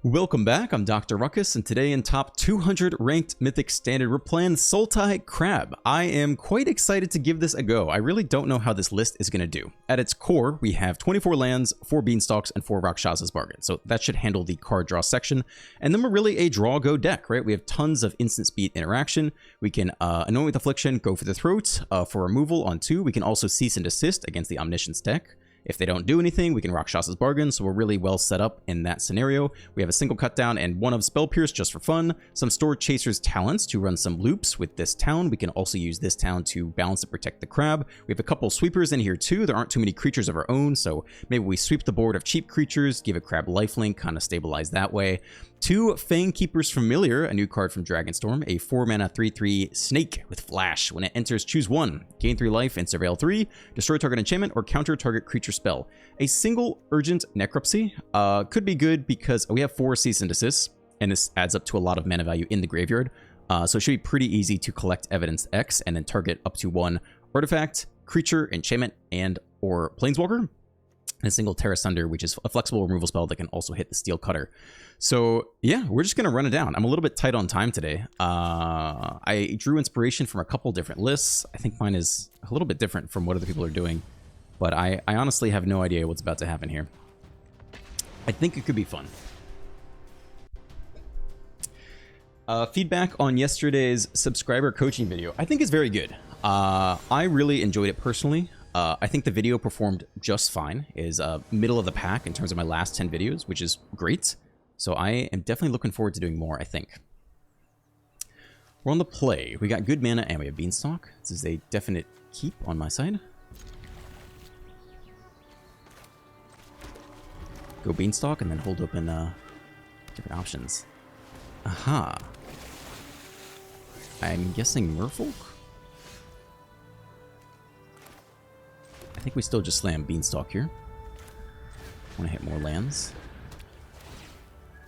Welcome back, I'm Dr. Ruckus, and today in top 200 ranked Mythic Standard, we're playing Sultai Crab. I am quite excited to give this a go. I really don't know how this list is going to do. At its core, we have 24 lands, 4 Beanstalks, and 4 Rakshasas bargain, so that should handle the card draw section. And then we're really a draw-go deck, right? We have tons of instant speed interaction. We can Annoy with Affliction, go for the throat, for removal on 2. We can also cease and desist against the Omniscience deck. If they don't do anything, we can Rakshasas bargain, so we're really well set up in that scenario. We have a single cut down and one of Spell Pierce just for fun. Some Stored Chaser's talents to run some loops with this town. We can also use this town to balance and protect the crab. We have a couple sweepers in here too. There aren't too many creatures of our own, so maybe we sweep the board of cheap creatures, give a crab lifelink, kind of stabilize that way. 2 Fangkeeper's Familiar, a new card from Dragonstorm, a 4-mana 3/3 snake with flash. When it enters, choose 1. Gain 3 life and surveil 3. Destroy target enchantment or counter target creature spell. A single Urgent Necropsy could be good because we have 4 cease and desists, and this adds up to a lot of mana value in the graveyard. So it should be pretty easy to collect Evidence X and then target up to 1 artifact, creature, enchantment, and or planeswalker. And a single Terra Sunder, which is a flexible removal spell that can also hit the Steel Cutter. So yeah, we're just going to run it down. I'm a little bit tight on time today. I drew inspiration from a couple different lists. I think mine is a little bit different from what other people are doing. But I honestly have no idea what's about to happen here. I think it could be fun. Feedback on yesterday's subscriber coaching video, I think is very good. I really enjoyed it personally. I think the video performed just fine. It is middle of the pack in terms of my last 10 videos, which is great. So I am definitely looking forward to doing more, I think. We're on the play. We got good mana and we have Beanstalk. This is a definite keep on my side. Go Beanstalk and then hold open different options. Aha. I'm guessing Merfolk? I think we still just slam Beanstalk here. Want to hit more lands.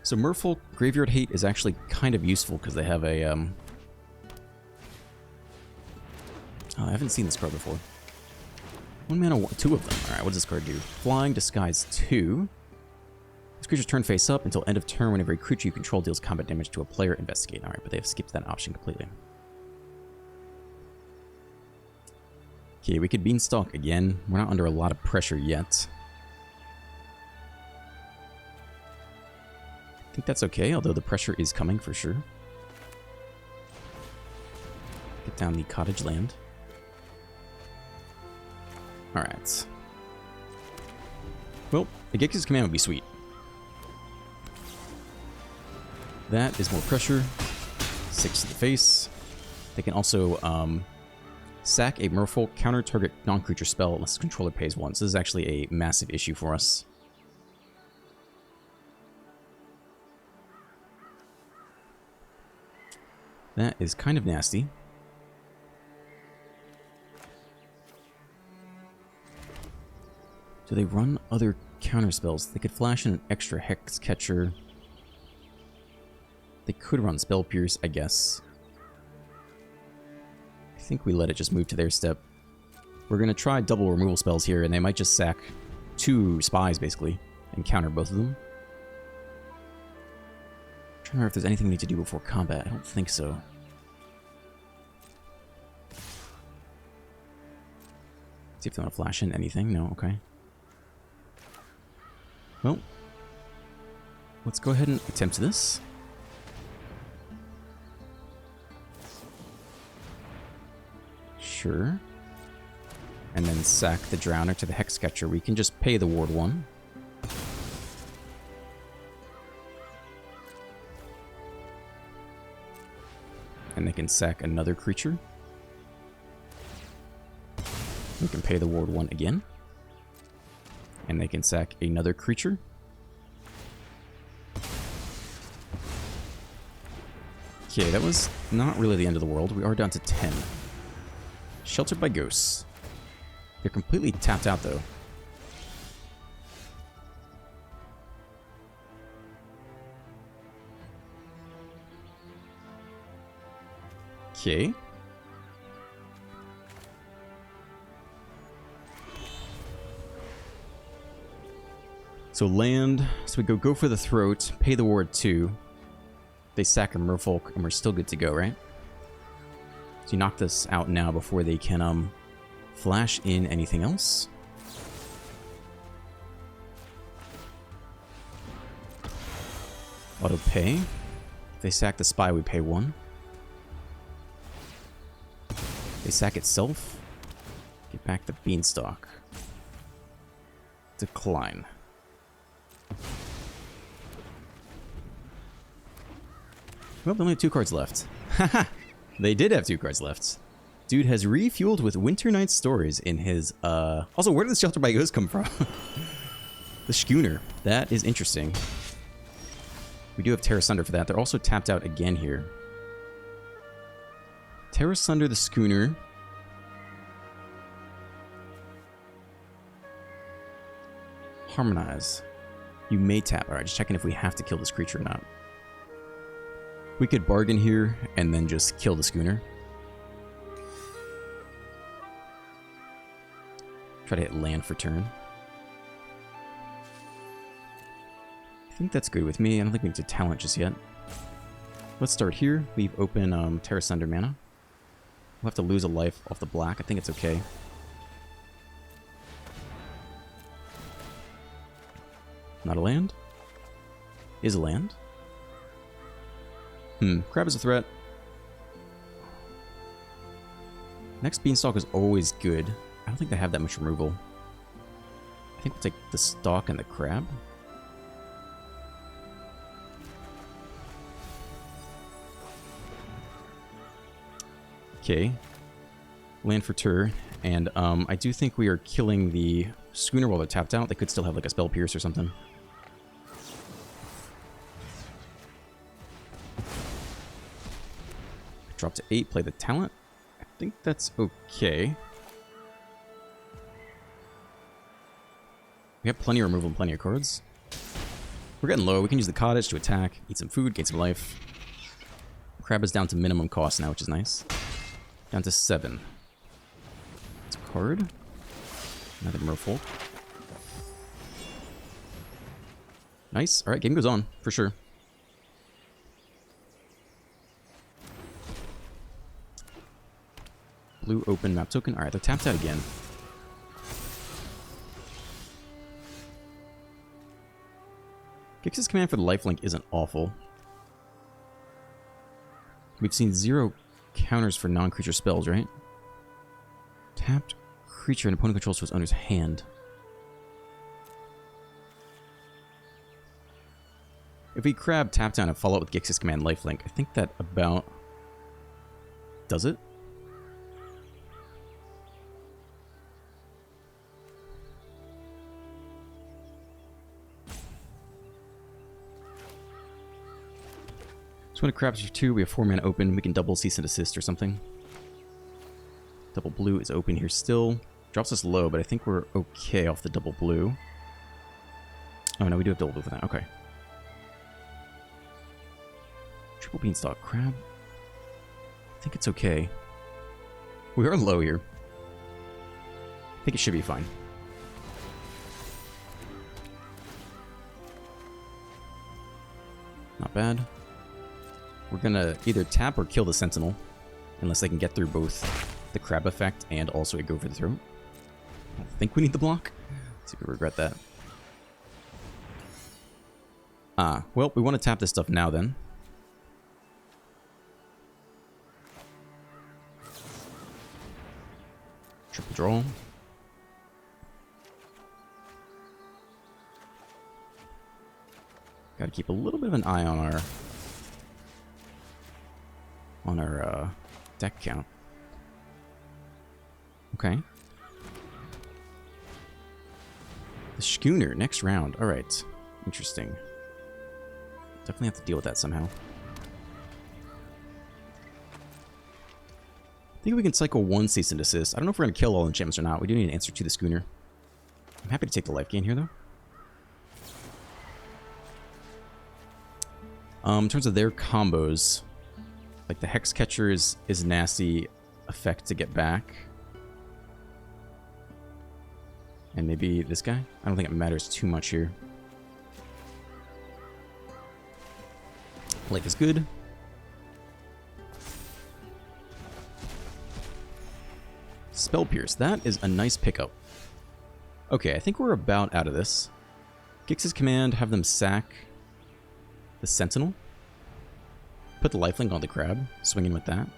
So Merfolk Graveyard Hate is actually kind of useful because they have a... Oh, I haven't seen this card before. 1 mana, 2 of them. Alright, what does this card do? Flying, Disguise 2. This creature's turn face up until end of turn when every creature you control deals combat damage to a player. Investigate. Alright, but they've skipped that option completely. Okay, we could Beanstalk again. We're not under a lot of pressure yet. I think that's okay, although the pressure is coming for sure. Get down the cottage land. Alright. Well, the Geki's command would be sweet. That is more pressure. 6 to the face. They can also sack a Merfolk, counter target non-creature spell unless the controller pays 1. So this is actually a massive issue for us. That is kind of nasty. Do they run other counter spells? They could flash in an extra Hex Catcher. They could run Spell Pierce, I guess. I think we let it just move to their step. We're going to try double removal spells here, and they might just sack 2 spies, basically, and counter both of them. I'm trying to remember if there's anything we need to do before combat. I don't think so. See if they want to flash in anything. No, okay. Well, let's go ahead and attempt this. Sure. And then sack the Drowner to the Hex Catcher. We can just pay the Ward 1. And they can sack another creature. We can pay the Ward 1 again. And they can sack another creature. Okay, that was not really the end of the world. We are down to 10. Sheltered by Ghosts. They're completely tapped out, though. Okay. So land, so we go for the throat, pay the ward 2. They sack a Merfolk, and we're still good to go, right? So you knock this out now before they can flash in anything else. Auto pay. If they sack the spy, we pay 1. They sack itself. Get back the beanstalk. Decline. Well, they only have 2 cards left. Haha! They did have 2 cards left. Dude has refueled with Winter Night Stories in his, Also, where did the Shelter by Ghosts come from? The Schooner. That is interesting. We do have Terra Sunder for that. They're also tapped out again here. Terra Sunder, the Schooner. Harmonize. You may tap. Alright, just checking if we have to kill this creature or not. We could bargain here and then just kill the Schooner. Try to hit land for turn. I think that's good with me. I don't think we need to talent just yet. Let's start here. Leave open Terra Sunder mana. We'll have to lose a life off the black. I think it's okay. Not a land? Is a land? Crab is a threat. Next Beanstalk is always good. I don't think they have that much removal. I think we'll take the Stalk and the Crab. Okay. Land for Tur. And I do think we are killing the Schooner while they're tapped out. They could still have like a Spell Pierce or something. Drop to 8, play the talent. I think that's okay. We have plenty of removal and plenty of cards. We're getting low. We can use the cottage to attack, eat some food, gain some life. Crab is down to minimum cost now, which is nice. Down to 7. It's a card. Another Merfolk. Nice. Alright, game goes on, for sure. Blue open map token. Alright, they're tapped out again. Gix's command for the lifelink isn't awful. We've seen 0 counters for non-creature spells, right? Tapped creature and opponent controls to its owner's hand. If we crab tap down and follow up with Gix's command lifelink, I think that about does it. So when it crabs for 2, we have 4 mana open. We can double cease and desist or something. Double blue is open here still. Drops us low, but I think we're okay off the double blue. Oh no, we do have double blue for that. Okay. Triple beanstalk crab. I think it's okay. We are low here. I think it should be fine. Not bad. We're gonna either tap or kill the Sentinel, unless they can get through both the crab effect and also go for the throat. I don't think we need the block. Let's see if we regret that. Well, we want to tap this stuff now then. Triple draw. Gotta keep a little bit of an eye on our deck count. Okay. The Schooner, next round. Alright. Interesting. Definitely have to deal with that somehow. I think we can cycle 1 cease and desist. I don't know if we're going to kill all enchantments or not. We do need an answer to the Schooner. I'm happy to take the life gain here, though. In terms of their combos, like the Hex Catcher is a nasty effect to get back. And maybe this guy? I don't think it matters too much here. Life is good. Spell Pierce. That is a nice pickup. Okay, I think we're about out of this. Gix's command, have them sack the Sentinel. Put the lifelink on the crab. Swing in with that.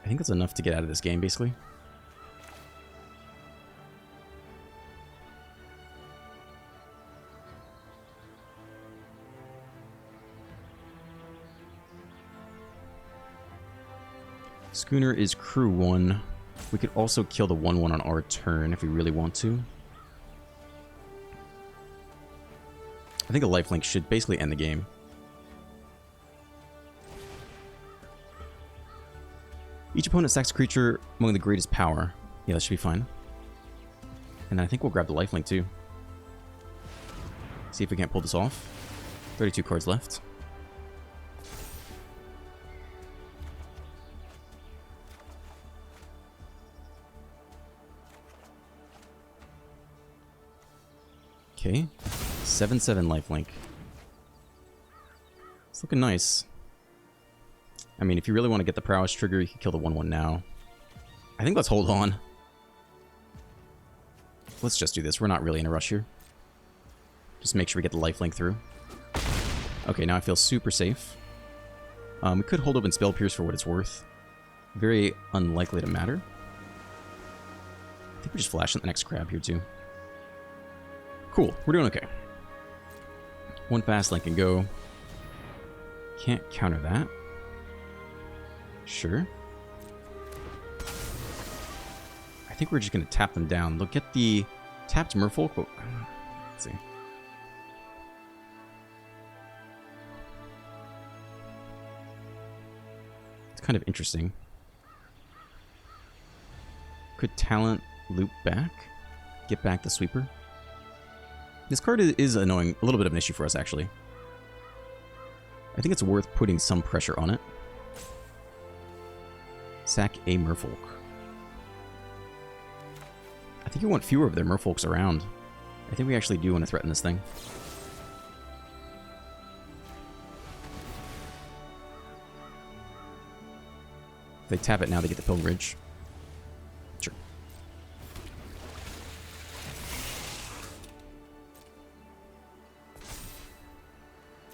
I think that's enough to get out of this game, basically. Schooner is crew 1. We could also kill the 1/1 on our turn if we really want to. I think a lifelink should basically end the game. Each opponent stacks a creature among the greatest power. Yeah, that should be fine. And then I think we'll grab the lifelink too. See if we can't pull this off. 32 cards left. Okay, 7/7 lifelink. It's looking nice. I mean, if you really want to get the prowess trigger, you can kill the 1/1 now. I think let's hold on. Let's just do this. We're not really in a rush here. Just make sure we get the lifelink through. Okay, now I feel super safe. We could hold open Spell Pierce for what it's worth. Very unlikely to matter. I think we just flash on the next crab here too. Cool, we're doing okay. One fast link and go. Can't counter that. Sure. I think we're just going to tap them down. Look at the tapped Merfolk. Oh, let's see. It's kind of interesting. Could talent loop back? Get back the sweeper? This card is annoying, a little bit of an issue for us, actually. I think it's worth putting some pressure on it. Sack a Merfolk. I think you want fewer of their Merfolks around. I think we actually do want to threaten this thing. If they tap it now, they get the Pilgrimage. Sure.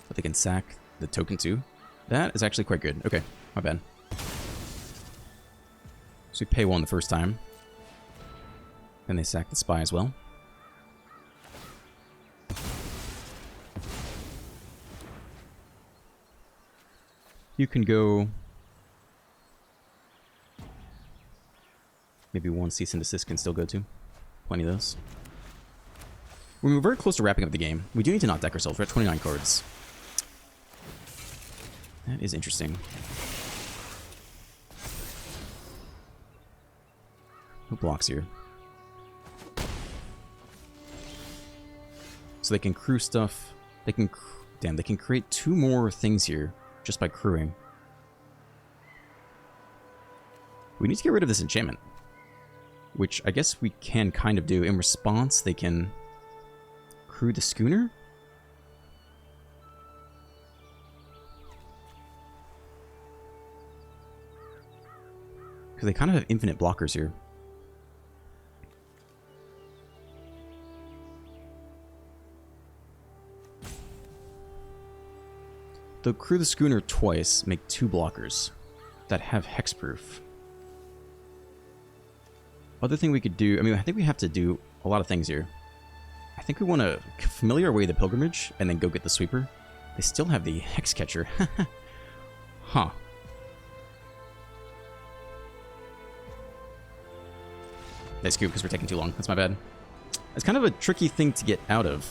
But they can sack the token too. That is actually quite good. Okay, my bad. So we pay 1 the first time. Then they sack the spy as well. You can go... Maybe 1 cease and desist can still go to. Plenty of those. We're very close to wrapping up the game. We do need to not deck ourselves. We're at 29 cards. That is interesting. Who blocks here? So they can crew stuff. They can... Damn, they can create 2 more things here just by crewing. We need to get rid of this enchantment. Which I guess we can kind of do. In response, they can crew the schooner? Because they kind of have infinite blockers here. They'll crew the schooner twice, make 2 blockers that have hexproof. Other thing we could do, I mean, I think we have to do a lot of things here. I think we want to familiar away the pilgrimage and then go get the sweeper. They still have the hex catcher. Huh. They scoop because we're taking too long. That's my bad. It's kind of a tricky thing to get out of.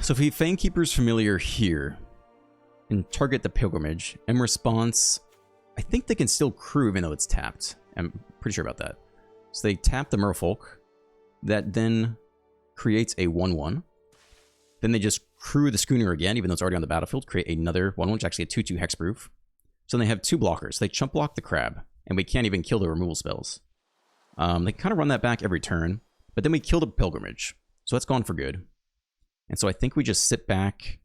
So if we Fanekeeper's Familiar here and target the pilgrimage, in response, I think they can still crew even though it's tapped. I'm pretty sure about that. So they tap the Merfolk, that then creates a 1/1. Then they just crew the schooner again, even though it's already on the battlefield, create another 1/1, which is actually a 2/2 hexproof. So they have 2 blockers. They chump block the crab, and we can't even kill the removal spells. They kind of run that back every turn, but then we kill the pilgrimage. So that's gone for good. And so I think we just sit back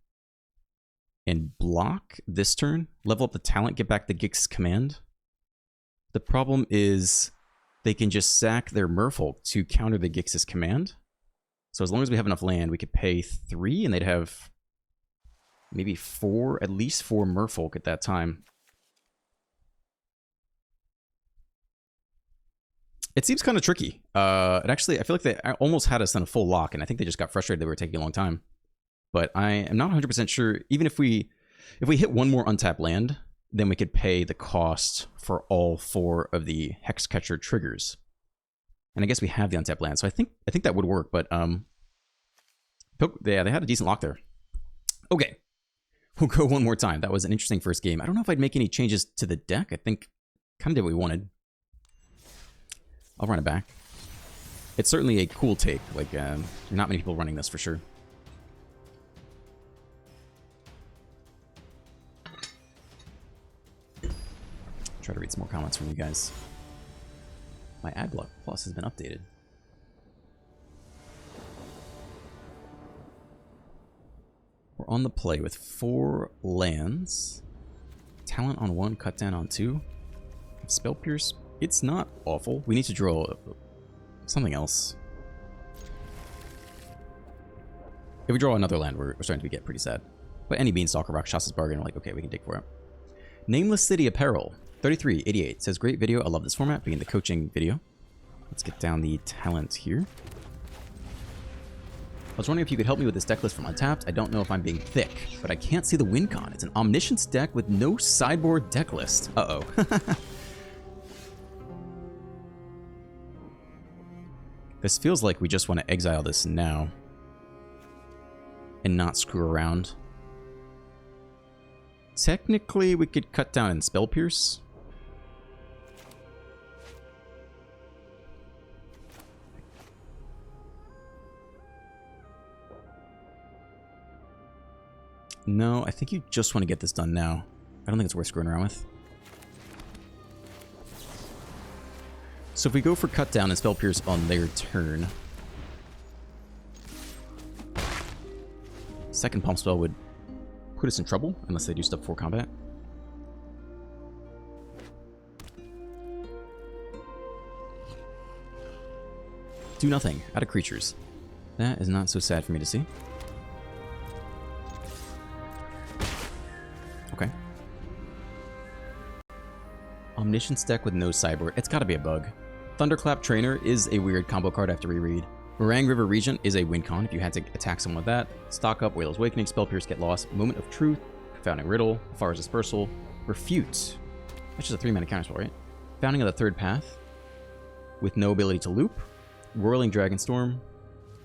and block this turn, level up the talent, get back the Gix's command. The problem is they can just sack their Merfolk to counter the Gix's command. So as long as we have enough land, we could pay 3 and they'd have maybe 4, at least 4 Merfolk at that time. It seems kind of tricky. It actually, I feel like they almost had us on a full lock, and I think they just got frustrated they were taking a long time. But I am not 100% sure. Even if we hit one more untapped land, then we could pay the cost for all 4 of the Hexcatcher triggers. And I guess we have the untapped land, so I think that would work. But yeah, they had a decent lock there. Okay, we'll go one more time. That was an interesting first game. I don't know if I'd make any changes to the deck. I think kind of did what we wanted. I'll run it back. It's certainly a cool take. Like, not many people running this for sure. Try to read some more comments from you guys. My ad block plus has been updated. We're on the play with 4 lands. Talent on 1, cut down on 2. Spell Pierce. It's not awful. We need to draw something else. If we draw another land, we're starting to get pretty sad. But any Beanstalk or Rakshas's bargain, we're like, okay, we can dig for it. Nameless City Apparel 3388 says, great video. I love this format, being the coaching video. Let's get down the talent here. I was wondering if you could help me with this deck list from Untapped. I don't know if I'm being thick, but I can't see the win con. It's an Omniscience deck with no sideboard deck list. Uh-oh. This feels like we just want to exile this now and not screw around. Technically, we could cut down and Spell Pierce. No, I think you just want to get this done now. I don't think it's worth screwing around with. So if we go for cut down and Spell Pierce on their turn, second pump spell would put us in trouble unless they do stuff for combat. Do nothing. Out of creatures. That is not so sad for me to see. Okay. Omniscience deck with no sideboard. It's got to be a bug. Thunderclap Trainer is a weird combo card I have to reread. Meringue River Regent is a win con if you had to attack someone with that. Stock Up, Whale's Awakening, Spell Pierce, Get Lost, Moment of Truth, Confounding Riddle, Far's Dispersal, Refute. That's just a 3-mana counterspell, right? Founding of the Third Path with no ability to loop. Whirling Dragonstorm,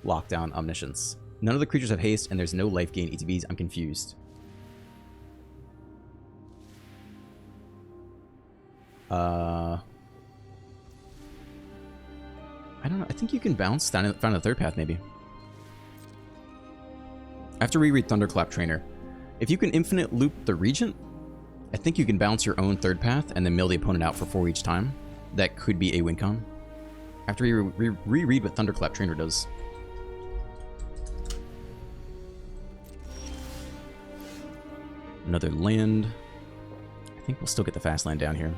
Lockdown, Omniscience. None of the creatures have haste, and there's no life gain ETBs. I'm confused. I don't know. I think you can bounce down the Third Path, maybe. I have to reread Thunderclap Trainer. If you can infinite loop the Regent, I think you can bounce your own Third Path and then mill the opponent out for 4 each time. That could be a win con. I have to reread what Thunderclap Trainer does. Another land. I think we'll still get the fast land down here.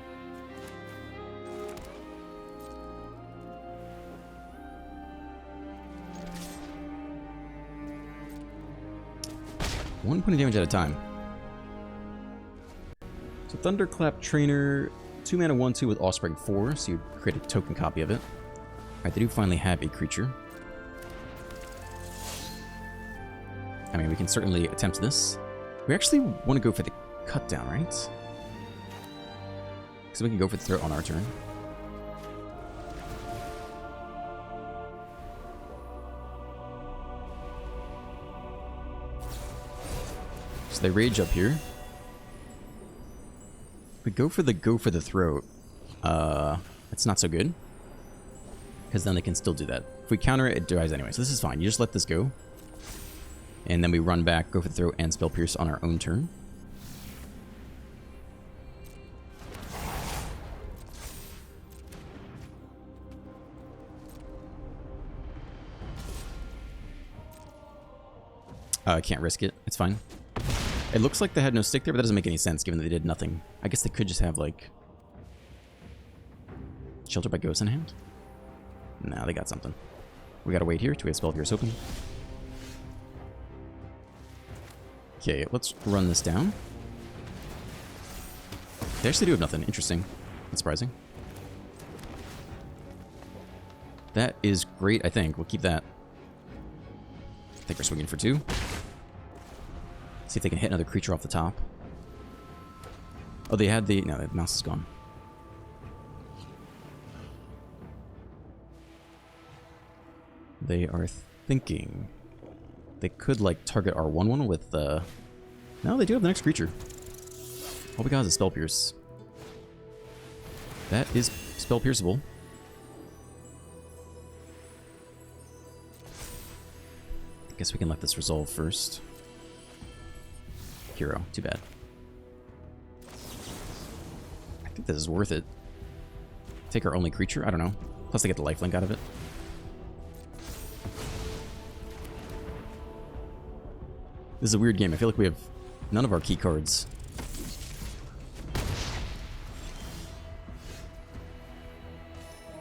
One point of damage at a time. So Thunderclap Trainer, 2 mana 1/2 with Offspring 4, so you create a token copy of it. Alright, they do finally have a creature. I mean, we can certainly attempt this. We actually want to go for the cut down, right? So we can go for the throw on our turn. So they rage up here. If we go for the throat, it's not so good. Because then they can still do that. If we counter it, it dies anyway. So this is fine. You just let this go. And then we run back, go for the throat, and Spell Pierce on our own turn. I can't risk it. It's fine. It looks like they had no stick there, but that doesn't make any sense given that they did nothing. I guess they could just have, like... Shelter by Ghosts in hand? Nah, they got something. We gotta wait here till we have Spell Pierce open. Okay, let's run this down. They actually do have nothing. Interesting. That's surprising. That is great, I think. We'll keep that. I think we're swinging for 2. See if they can hit another creature off the top. Oh, they had the... No, the mouse is gone. They are thinking... They could, like, target our 1/1 with, No, they do have the next creature. All we got is a Spell Pierce. That is Spell Pierceable. I guess we can let this resolve first. Hero, too bad. I think this is worth it. Take our only creature? I don't know. Plus they get the lifelink out of it. This is a weird game. I feel like we have none of our key cards.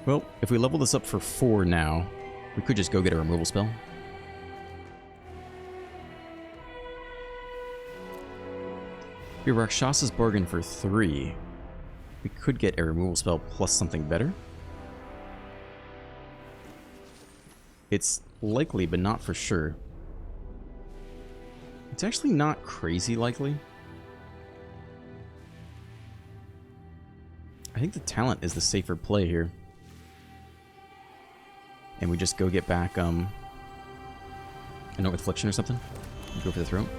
Well, if we level this up for 4 now, we could just go get a removal spell. We have Rakshas's bargain for 3. We could get a removal spell plus something better. It's likely, but not for sure. It's actually not crazy likely. I think the talent is the safer play here. And we just go get back, a Note Affliction or something. Go for the throat.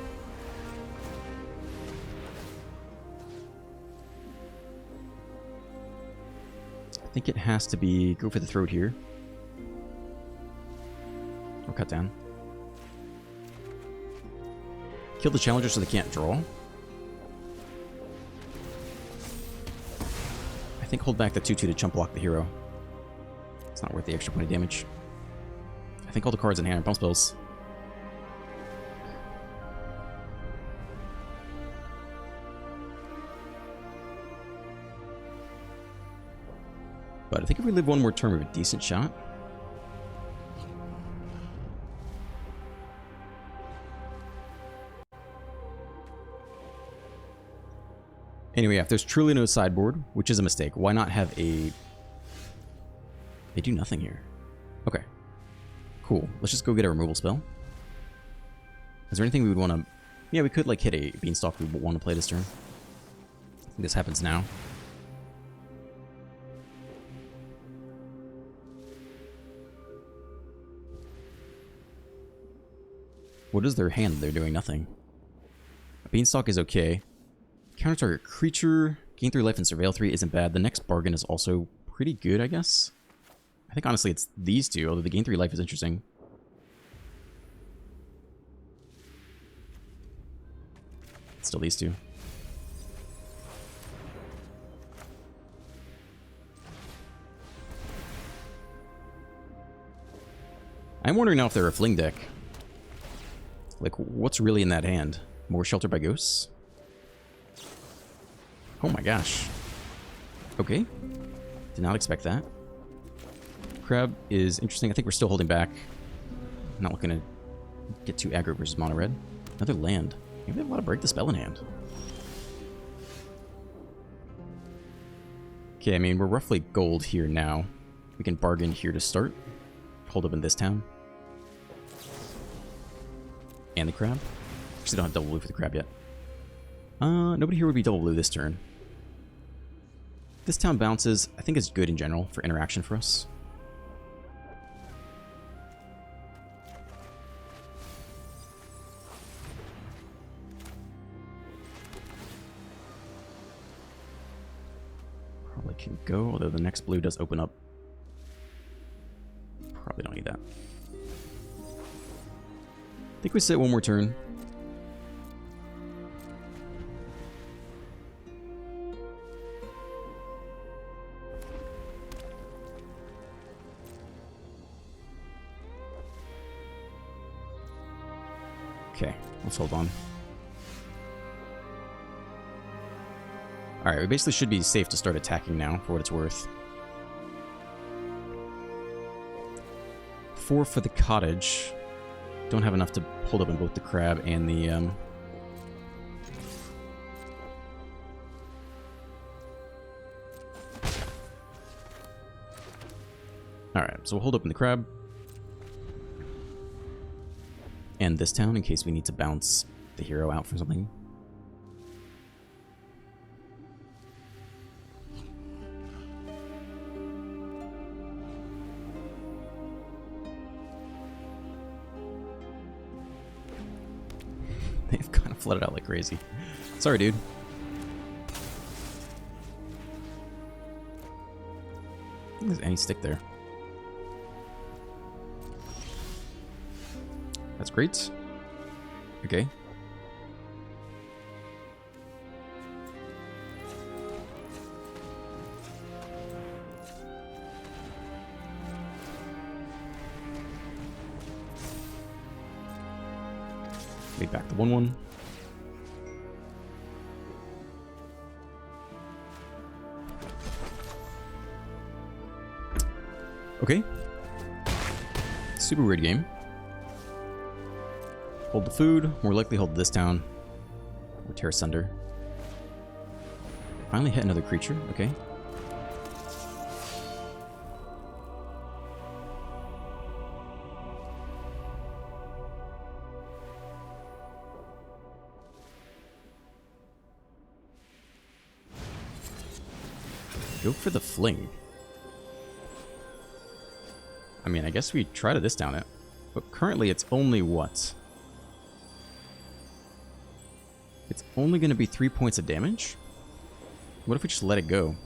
I think it has to be go for the throat here. Or cut down. Kill the challenger so they can't draw. I think hold back the 2/2 to chump block the hero. It's not worth the extra point of damage. I think all the cards in hand are pump spells. But I think if we live one more turn, we have a decent shot. Anyway, if there's truly no sideboard, which is a mistake, why not have a... They do nothing here. Okay. Cool. Let's just go get a removal spell. Is there anything we would want to... Yeah, we could like hit a Beanstalk we want to play this turn. I think this happens now. What is their hand? They're doing nothing. A Beanstalk is okay. Counter target creature, gain 3 life and surveil 3 isn't bad. The next bargain is also pretty good, I guess. I think honestly it's these two, although the gain 3 life is interesting. It's still these two. I'm wondering now if they're a fling deck. Like, what's really in that hand? More Shelter by Ghosts? Oh my gosh. Okay. Did not expect that. Crab is interesting. I think we're still holding back. Not looking to get too aggro versus mono red. Another land. Maybe they have a lot of Break the Spell in hand. Okay, I mean, we're roughly gold here now. We can bargain here to start. Hold up in this town. And the crab. Actually, don't have double blue for the crab yet. Nobody here would be double blue this turn. This town bounces. I think it's good in general for interaction for us. Probably can go, although the next blue does open up. Probably don't need that. I think we sit one more turn. Okay, let's hold on. Alright, we basically should be safe to start attacking now, for what it's worth. 4 for the cottage. Don't have enough to hold up in both the crab and the... Alright, so we'll hold up in the crab. And this town, in case we need to bounce the hero out for something. They've kind of flooded out like crazy. Sorry, dude. I think there's any stick there. That's great. Okay. Lead back the 1/1. Okay. Super weird game. Hold the food. More likely hold this down. Or tear asunder. Finally hit another creature. Okay. Go for the fling. I mean, I guess we try to this down it. But currently it's only what? It's only going to be 3 points of damage? What if we just let it go?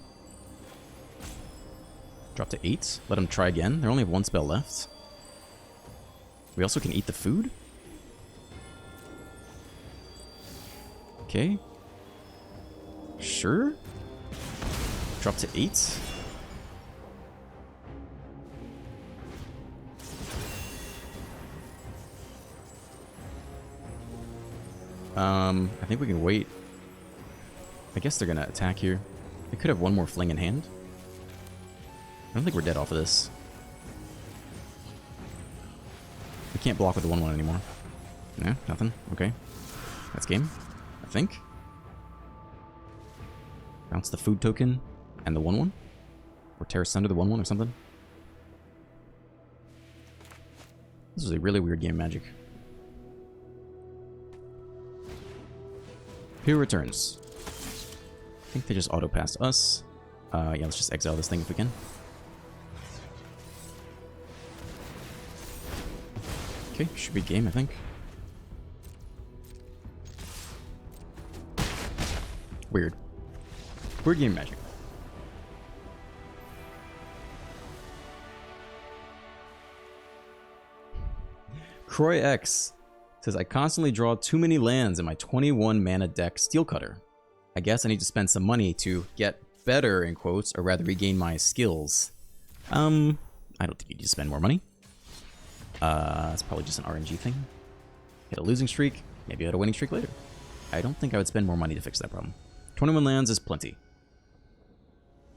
Drop to 8? Let them try again? They only have 1 spell left. We also can eat the food? Okay. Sure. Drop to 8? I think we can wait. I guess they're gonna attack here. They could have 1 more fling in hand. I don't think we're dead off of this. We can't block with the 1/1 anymore. No, nothing. Okay. That's game, I think. Bounce the food token and the 1/1. Or tear asunder the 1/1 or something. This is a really weird game of Magic. Who returns? I think they just auto-passed us. Yeah, let's just exile this thing if we can. Okay, should be game, I think. Weird. Weird game of Magic. Croy X says, I constantly draw too many lands in my 21 mana deck Steel Cutter. I guess I need to spend some money to get better, in quotes, or rather regain my skills. I don't think you need to spend more money. It's probably just an RNG thing. Hit a losing streak, maybe hit a winning streak later. I don't think I would spend more money to fix that problem. 21 lands is plenty.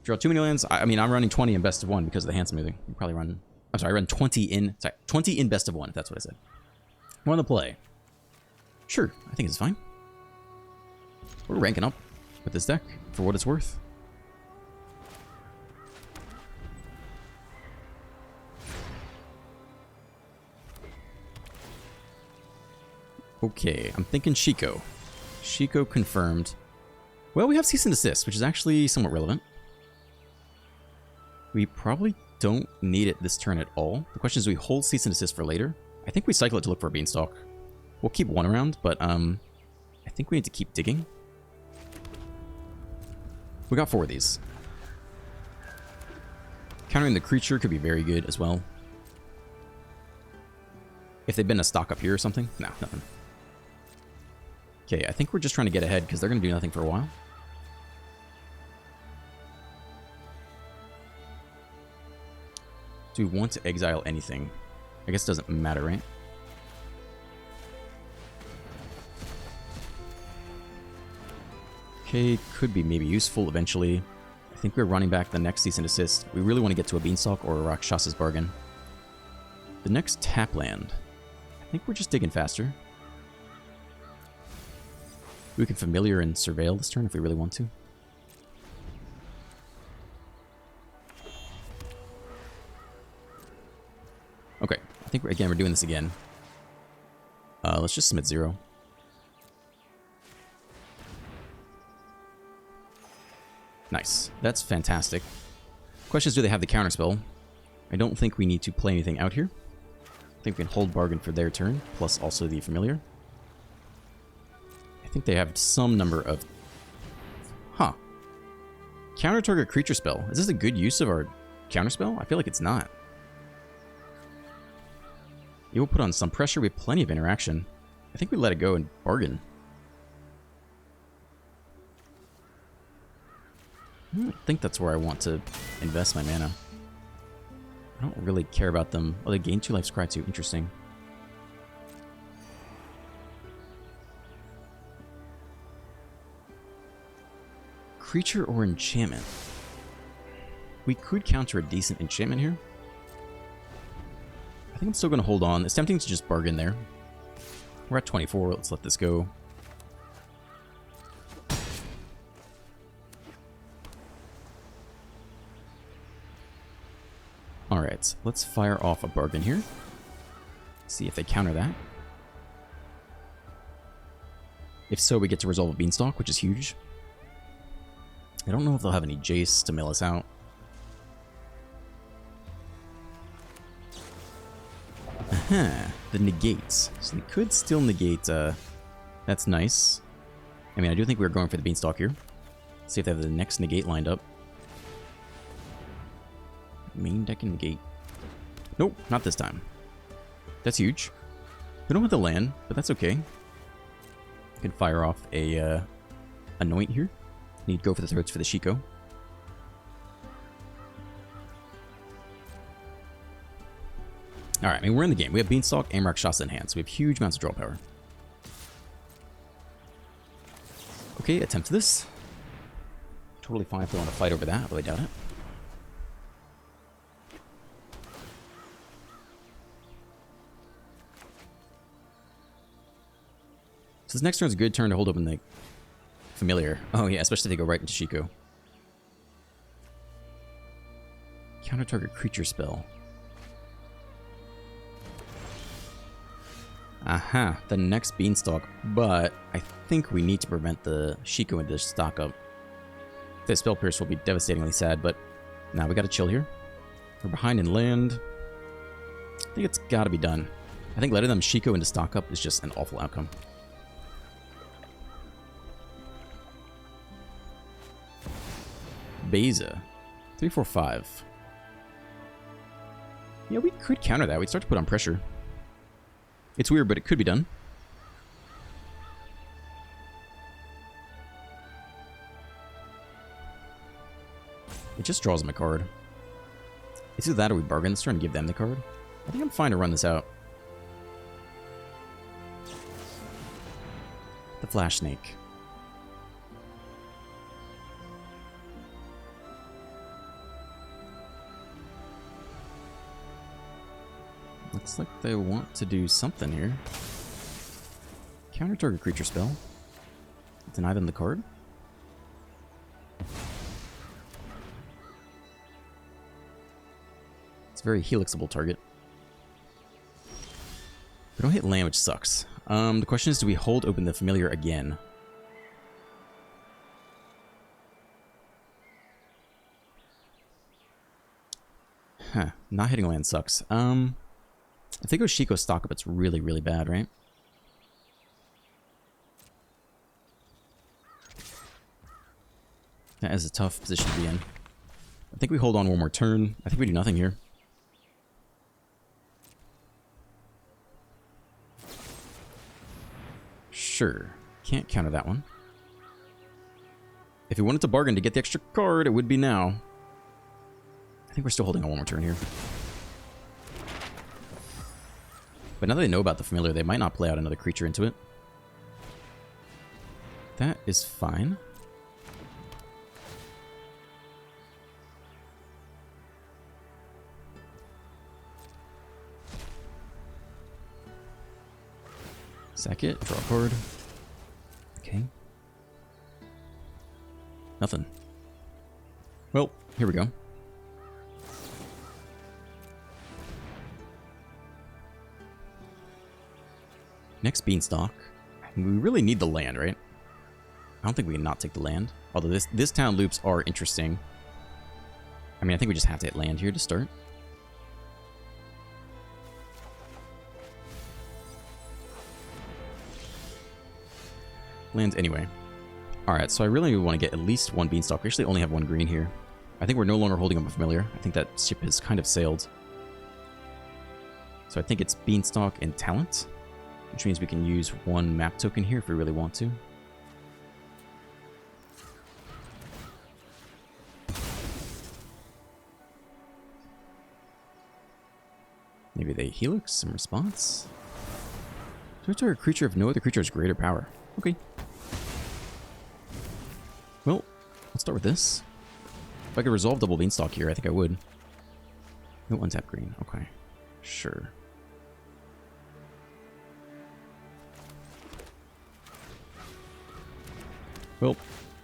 Draw too many lands. I mean, I'm running 20 in best of 1 because of the hand smoothing. You probably run... I'm sorry, I run 20 in best of 1, if that's what I said. We're on the play. Sure, I think it's fine. We're ranking up with this deck for what it's worth. Okay, I'm thinking Shiko. Shiko confirmed. Well, we have Cease and Desist, which is actually somewhat relevant. We probably don't need it this turn at all. The question is, do we hold Cease and Desist for later? I think we cycle it to look for a Beanstalk. We'll keep 1 around, but I think we need to keep digging. We got 4 of these. Countering the creature could be very good as well. If they've been a stock up here or something. No, nothing. Okay, I think we're just trying to get ahead because they're going to do nothing for a while. Do we want to exile anything? I guess it doesn't matter, right? Okay, could be maybe useful eventually. I think we're running back the next cease and desist. We really want to get to a Beanstalk or a Rakshasa's Bargain. The next tap land. I think we're just digging faster. We can Familiar and Surveil this turn if we really want to. Okay, I think again we're doing this again. Let's just submit 0. Nice. That's fantastic. Question is, do they have the counterspell? I don't think we need to play anything out here. I think we can hold Bargain for their turn, plus also the Familiar. I think they have some number of... Huh. Counter target creature spell. Is this a good use of our counterspell? I feel like it's not. It will put on some pressure. We have plenty of interaction. I think we let it go and Bargain. I don't think that's where I want to invest my mana. I don't really care about them. Oh, they gain 2 life, scry 2. Interesting. Creature or enchantment? We could counter a decent enchantment here. I think I'm still going to hold on. It's tempting to just Bargain there. We're at 24. Let's let this go. Alright, let's fire off a Bargain here. See if they counter that. If so, we get to resolve a Beanstalk, which is huge. I don't know if they'll have any Jace to mill us out. Aha, the negates. So they could still negate, that's nice. I mean, I do think we're going for the Beanstalk here. See if they have the next negate lined up. Main deck and negate. Nope, not this time. That's huge. We don't have the land, but that's okay. We can fire off a Anoint here. Need to go for the throats for the Shiko. Alright, I mean, we're in the game. We have Beanstalk and Rakshasa in hand, so we have huge amounts of draw power. Okay, attempt this. Totally fine if they want to fight over that, although I doubt it. So this next turn is a good turn to hold open the Familiar. Oh yeah, especially if they go right into Shiko. Counter target creature spell. Aha, the next Beanstalk, but I think we need to prevent the Shiko into stock up. The Spell Pierce will be devastatingly sad, but now we gotta chill here. We're behind in land. I think it's gotta be done. I think letting them Shiko into stock up is just an awful outcome. Beza. 3, 4, 5. Yeah, we could counter that. We'd start to put on pressure. It's weird, but it could be done. It just draws them a card. It's either that or we bargain this turn and give them the card. I think I'm fine to run this out. The Flash Snake. Looks like they want to do something here. Counter target creature spell. Deny them the card. It's a very helixable target. We don't hit land, which sucks. The question is, do we hold open the Familiar again? Huh. Not hitting land sucks. If they go Shiko stock up, it's really, really bad, right? That is a tough position to be in. I think we hold on one more turn. I think we do nothing here. Sure. Can't counter that one. If we wanted to bargain to get the extra card, it would be now. I think we're still holding on one more turn here. But now that they know about the Familiar, they might not play out another creature into it. That is fine. Sack it, draw a card. Okay. Nothing. Well, here we go. Next Beanstalk. We really need the land, right? I don't think we can not take the land. Although this town loops are interesting. I mean, I think we just have to hit land here to start. Lands anyway. Alright, so I really want to get at least one Beanstalk. We actually only have one green here. I think we're no longer holding up a familiar. I think that ship has kind of sailed. So I think it's Beanstalk and Talent, which means we can use one map token here if we really want to. Maybe they Helix in response? Search a creature if no other creature has greater power. Okay. Well, let's start with this. If I could resolve double Beanstalk here, I think I would. No untap green. Okay. Sure. Well,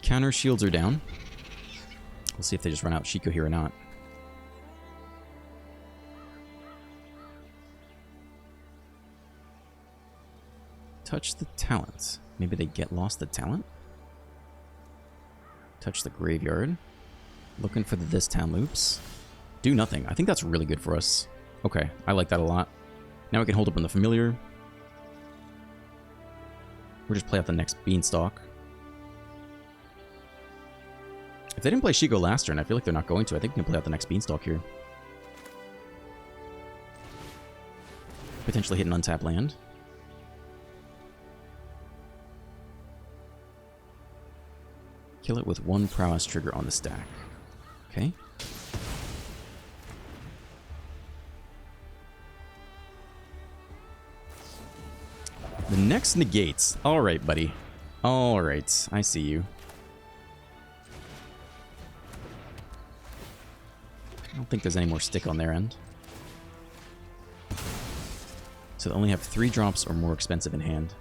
counter shields are down. We'll see if they just run out Shiko here or not. Touch the talent. Maybe they get lost the talent? Touch the graveyard. Looking for this town loops. Do nothing. I think that's really good for us. Okay, I like that a lot. Now we can hold up on the familiar. We'll just play out the next Beanstalk. If they didn't play Shiko last turn, I feel like they're not going to. I think we can play out the next Beanstalk here. Potentially hit an untapped land. Kill it with one prowess trigger on the stack. Okay. The next negates. Alright, buddy. Alright, I see you. I don't think there's any more stick on their end. So they only have 3 drops or more expensive in hand.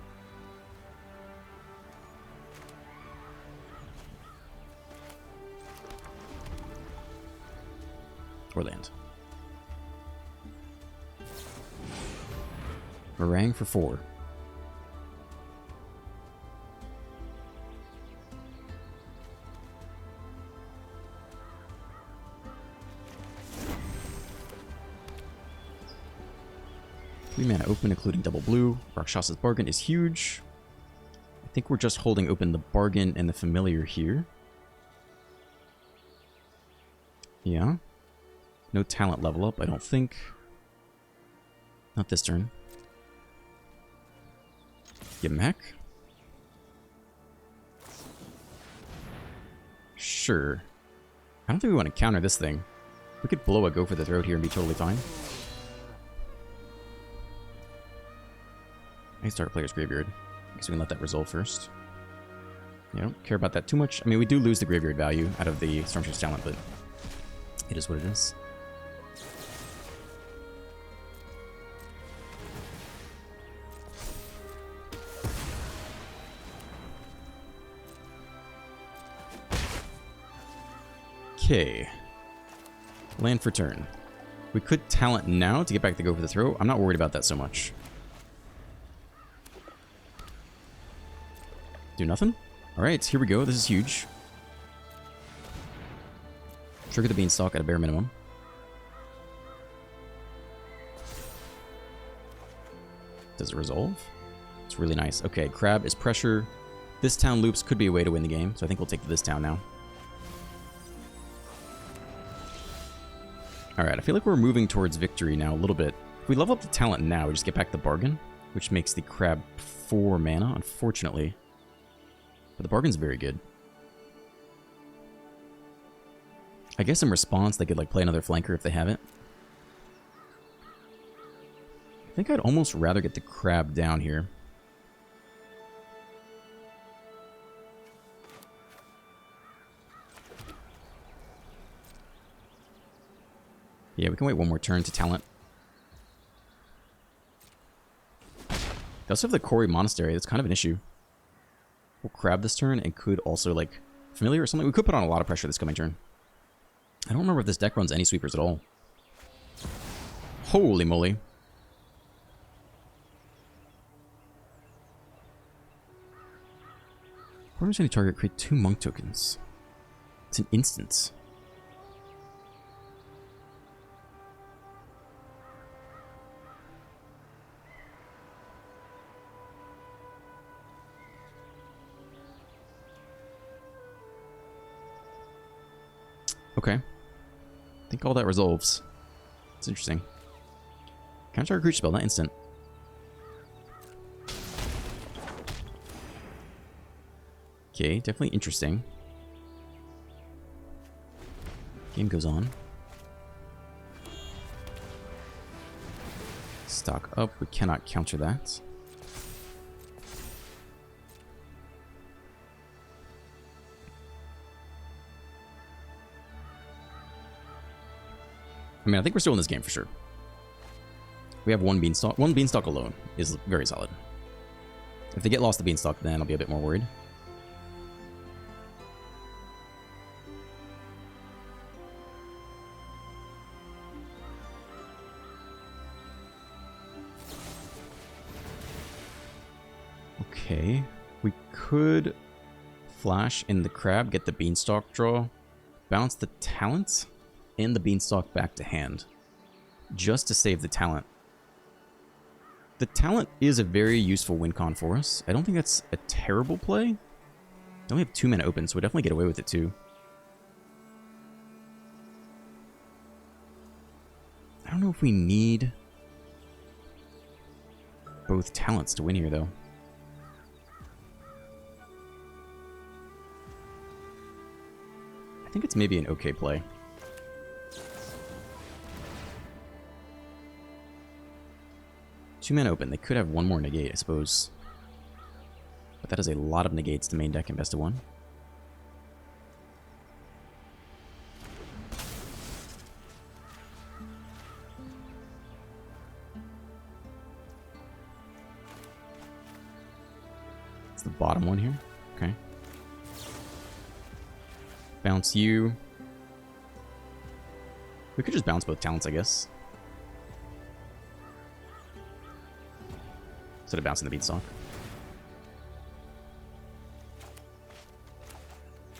Or land. Meringue for 4. Three mana open, including double blue. Rakshasa's Bargain is huge. I think we're just holding open the Bargain and the Familiar here. Yeah. No talent level up, I don't think. Not this turn. Yamek? Sure. I don't think we want to counter this thing. We could blow a Go for the Throat here and be totally fine. I can start a player's graveyard. I guess we can let that resolve first. Yeah, I don't care about that too much. I mean, we do lose the graveyard value out of the Stormship's talent, but it is what it is. Okay. Land for turn. We could talent now to get back the Go for the Throw. I'm not worried about that so much. Do nothing? Alright, here we go. This is huge. Trigger the Beanstalk at a bare minimum. Does it resolve? It's really nice. Okay, Crab is pressure. This town loops could be a way to win the game, so I think we'll take this town now. Alright, I feel like we're moving towards victory now a little bit. If we level up the talent now, we just get back the Bargain, which makes the Crab 4 mana, unfortunately. But the Bargain's very good. I guess in response, they could like play another flanker if they have it. I think I'd almost rather get the Crab down here. Yeah, we can wait one more turn to talent. They also have the Kori Monastery. That's kind of an issue. We'll crab this turn and could also, like, Familiar or something. We could put on a lot of pressure this coming turn. I don't remember if this deck runs any sweepers at all. Holy moly. Permanent any target, create 2 monk tokens. It's an instance. Okay. I think all that resolves. It's interesting. Counter target creature spell, not instant. Okay, definitely interesting. Game goes on. Stock up. We cannot counter that. I mean, I think we're still in this game for sure. We have one Beanstalk. One Beanstalk alone is very solid. If they get lost the Beanstalk, then I'll be a bit more worried. Okay, we could flash in the crab, get the Beanstalk draw, bounce the talent, and the Beanstalk back to hand, just to save the talent. The talent is a very useful win con for us. I don't think that's a terrible play. I only have 2 mana open, so we definitely get away with it too. I don't know if we need both talents to win here, though. I think it's maybe an okay play. Two mana open. They could have one more negate, I suppose. But that is a lot of negates to main deck in best of one. It's the bottom one here. Okay. Bounce you. We could just bounce both talents, I guess. Instead of bouncing the Beanstalk.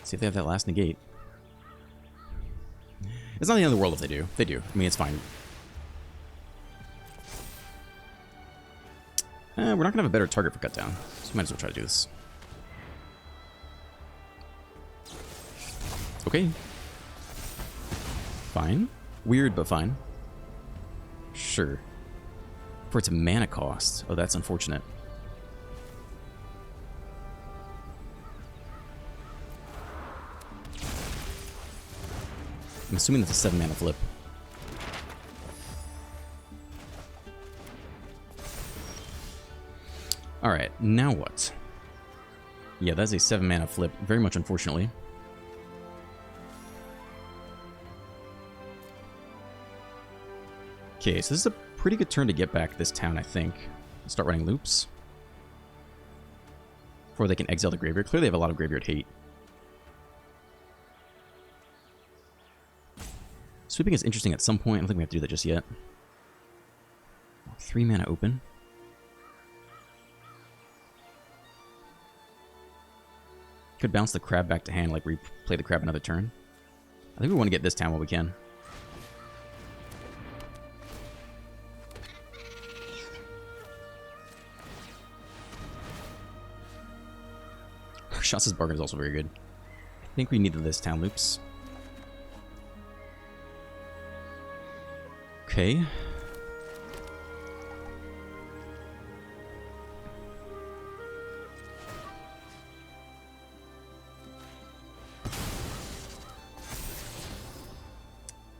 See if they have that last negate. It's not the end of the world if they do. They do. I mean, it's fine. We're not going to have a better target for cut down, so we might as well try to do this. Okay. Fine. Weird, but fine. Sure. For its mana cost. Oh, that's unfortunate. I'm assuming that's a 7 mana flip. Alright, now what? Yeah, that's a 7 mana flip. Very much unfortunately. Okay, so this is a pretty good turn to get back this town, I think. Start running loops. Before they can exile the graveyard. Clearly they have a lot of graveyard hate. Sweeping is interesting at some point. I don't think we have to do that just yet. 3 mana open. Could bounce the crab back to hand, like replay the crab another turn. I think we want to get this town while we can. Raksasa's bargain is also very good. I think we needed this town loops. Okay.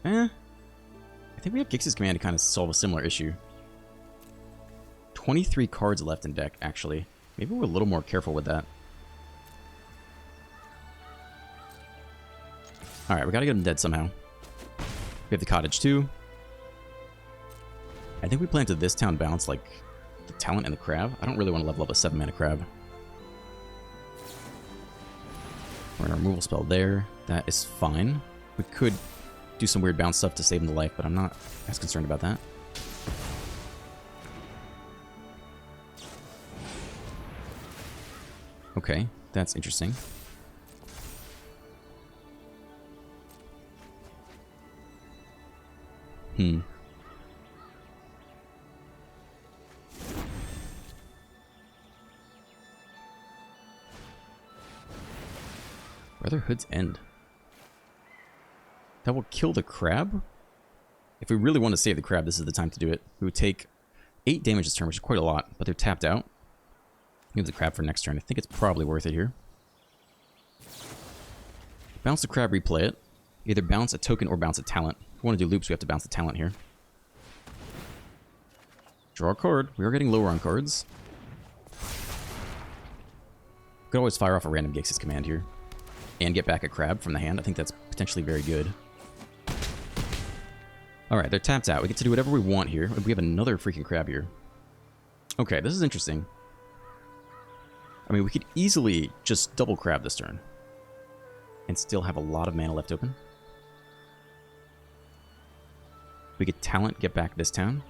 I think we have Gix's command to kind of solve a similar issue. 23 cards left in deck, actually. Maybe we're a little more careful with that. Alright, we gotta get him dead somehow. We have the cottage too. I think we planted this town bounce like the talent and the crab. I don't really want to level up a 7-mana crab. We're in a removal spell there. That is fine. We could do some weird bounce stuff to save him the life, but I'm not as concerned about that. Okay, that's interesting. Brotherhood's End. That will kill the crab? If we really want to save the crab, this is the time to do it. We would take 8 damage this turn, which is quite a lot, but they're tapped out. Move the crab for next turn. I think it's probably worth it here. Bounce the crab, replay it. Either bounce a token or bounce a talent. If we want to do loops, we have to bounce the talent here. Draw a card. We are getting lower on cards. Could always fire off a random Gix's command here. And get back a crab from the hand. I think that's potentially very good. Alright, they're tapped out. We get to do whatever we want here. We have another freaking crab here. Okay, this is interesting. I mean, we could easily just double crab this turn. And still have a lot of mana left open. We could talent, get back this town.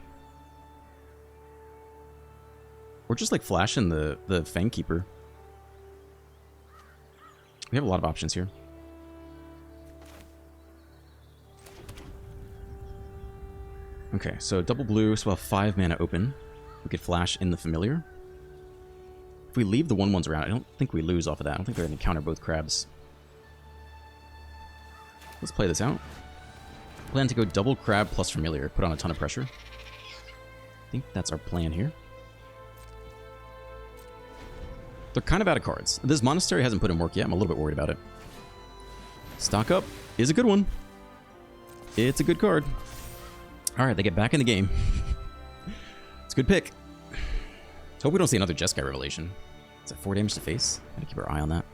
Or just like flash in the Fang Keeper. We have a lot of options here. Okay, so double blue, so we'll have 5 mana open. We could flash in the Familiar. If we leave the 1/1s around, I don't think we lose off of that. I don't think they're going to counter both crabs. Let's play this out. Plan to go double crab plus Familiar. Put on a ton of pressure. I think that's our plan here. They're kind of out of cards. This Monastery hasn't put in work yet. I'm a little bit worried about it. Stock Up is a good one. It's a good card. Alright, they get back in the game. It's a good pick. Let's hope we don't see another Jeskai Revelation. Is that 4 damage to face? Gotta keep our eye on that.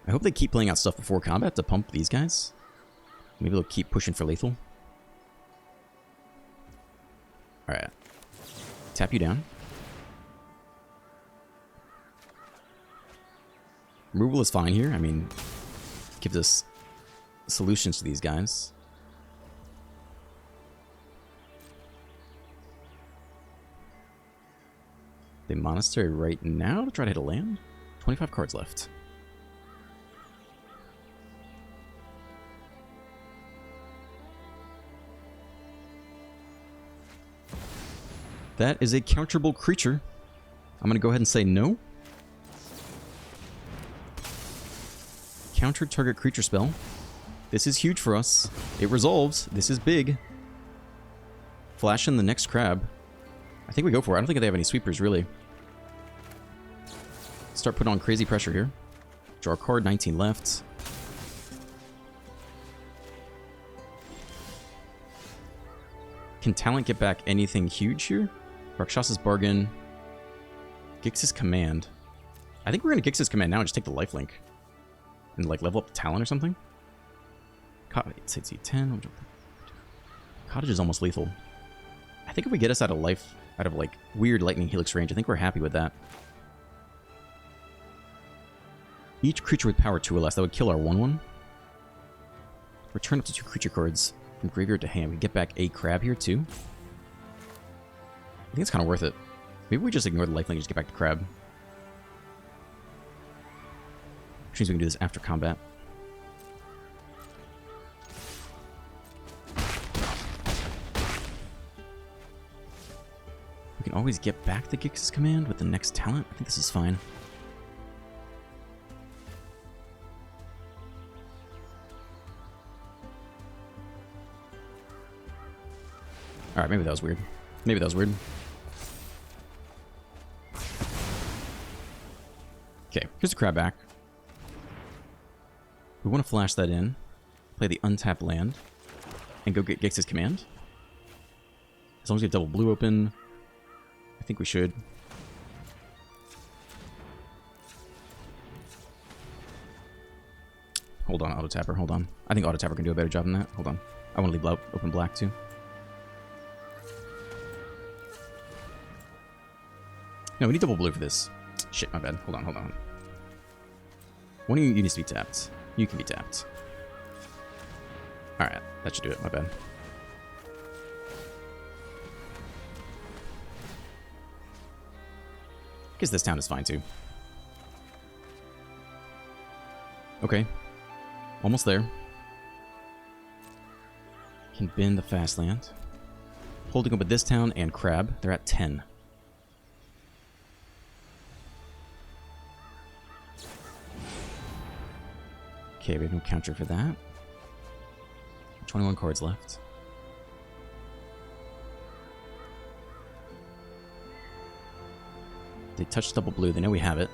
I hope they keep playing out stuff before combat to pump these guys. Maybe they'll keep pushing for lethal. Alright. Tap you down. Removal is fine here. I mean, gives us solutions to these guys. The Monastery right now to try to hit a land. 25 cards left. That is a counterable creature. I'm going to go ahead and say no. Counter target creature spell. This is huge for us. It resolves. This is big. Flash in the next crab. I think we go for it. I don't think they have any sweepers, really. Start putting on crazy pressure here. Draw a card, 19 left. Can talent get back anything huge here? Rakshasa's Bargain. Gix's Command. I think we're going to Gix's Command now and just take the lifelink. And like level up the talent or something. It's E10. Cottage is almost lethal. I think if we get us out of life, out of like weird lightning helix range, I think we're happy with that. Each creature with power 2 or less, that would kill our 1/1. Return up to 2 creature cards from graveyard to hand. We get back a crab here too. I think it's kind of worth it. Maybe we just ignore the lifelink and just get back to crab. Which means we can do this after combat. We can always get back the Gix's Command with the next talent. I think this is fine. Alright, maybe that was weird. Maybe that was weird. Okay, here's the crab back. We want to flash that in, play the untapped land, and go get Gix's Command. As long as we have double blue open, I think we should. Hold on, Auto Tapper, hold on. I think Auto Tapper can do a better job than that. Hold on. I want to leave open black too. No, we need double blue for this. Shit, my bad. Hold on, hold on. One of you needs to be tapped. You can be tapped. Alright, that should do it. My bad. I guess this town is fine too. Okay. Almost there. Can bin the fast land. Holding up with this town and Crab. They're at 10. Okay, we have no counter for that. 21 cards left. They touch double blue. They know we have it.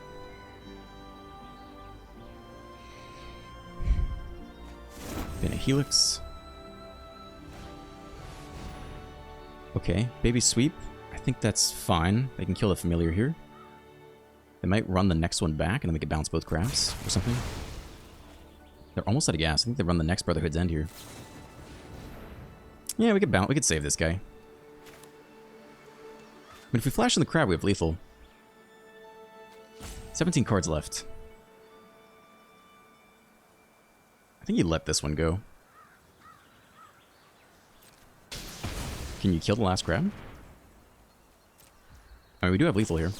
Been a Helix. Okay, baby sweep. I think that's fine. They can kill the familiar here. They might run the next one back and then we could bounce both crabs or something. They're almost out of gas. I think they run the next Brotherhood's End here. Yeah, we could bounce. We could save this guy. But if we flash in the crab, we have lethal. 17 cards left. I think you let this one go. Can you kill the last crab? I mean, we do have lethal here.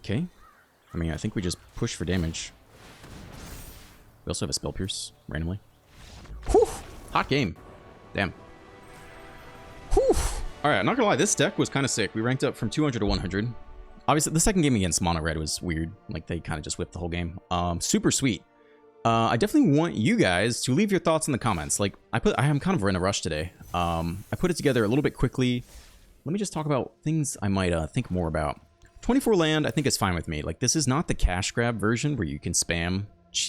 Okay. I mean, I think we just push for damage. We also have a Spell Pierce, randomly. Whew! Hot game. Damn. Whew! Alright, I'm not gonna lie, this deck was kind of sick. We ranked up from 200 to 100. Obviously, the second game against Mono Red was weird. Like, they kind of just whipped the whole game. Super sweet. I definitely want you guys to leave your thoughts in the comments. Like, I am kind of in a rush today. I put it together a little bit quickly. Let me just talk about things I might think more about. 24 land, I think is fine with me. Like, this is not the cash grab version where you can spam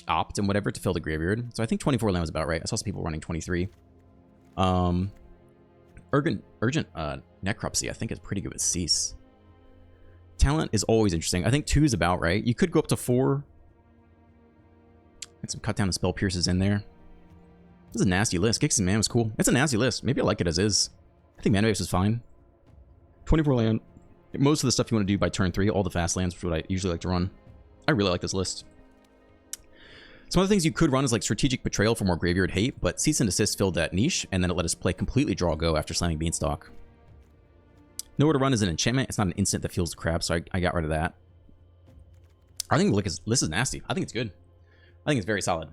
opt and whatever to fill the graveyard. So I think 24 land was about right. I saw some people running 23. Urgent Necropsy, I think is pretty good with Cease. Talent is always interesting. I think 2 is about right. You could go up to 4. Get some cut down and spell pierces in there. This is a nasty list. Gixx's Man was cool. It's a nasty list. Maybe I like it as is. I think Mana Base is fine. 24 land. Most of the stuff you want to do by turn 3, all the fast lands, which is what I usually like to run. I really like this list. Some other things you could run is like Strategic Betrayal for more graveyard hate, but Cease and Desist filled that niche, and then it let us play completely draw go after slamming Beanstalk. Nowhere to Run is an enchantment. It's not an instant that fuels the crab, so I got rid of that. I think this is nasty. I think it's good. I think it's very solid.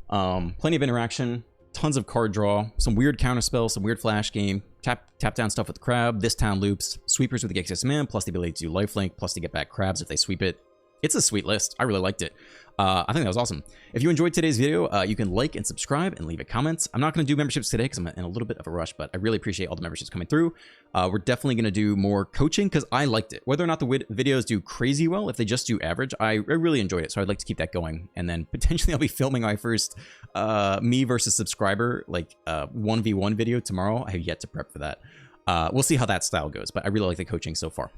Plenty of interaction, tons of card draw, some weird counterspell, some weird flash game, tap down stuff with the crab, this town loops, sweepers with the Gixx's Man, plus the ability to do lifelink, plus to get back crabs if they sweep it. It's a sweet list. I really liked it. I think that was awesome. If you enjoyed today's video, you can like and subscribe and leave a comment. I'm not going to do memberships today because I'm in a little bit of a rush, but I really appreciate all the memberships coming through. We're definitely going to do more coaching because I liked it. Whether or not the videos do crazy well, if they just do average, I really enjoyed it. So I'd like to keep that going. And then potentially I'll be filming my first me versus subscriber, like 1v1 video tomorrow. I have yet to prep for that. We'll see how that style goes, but I really like the coaching so far.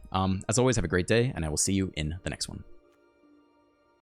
As always, have a great day, and I will see you in the next one.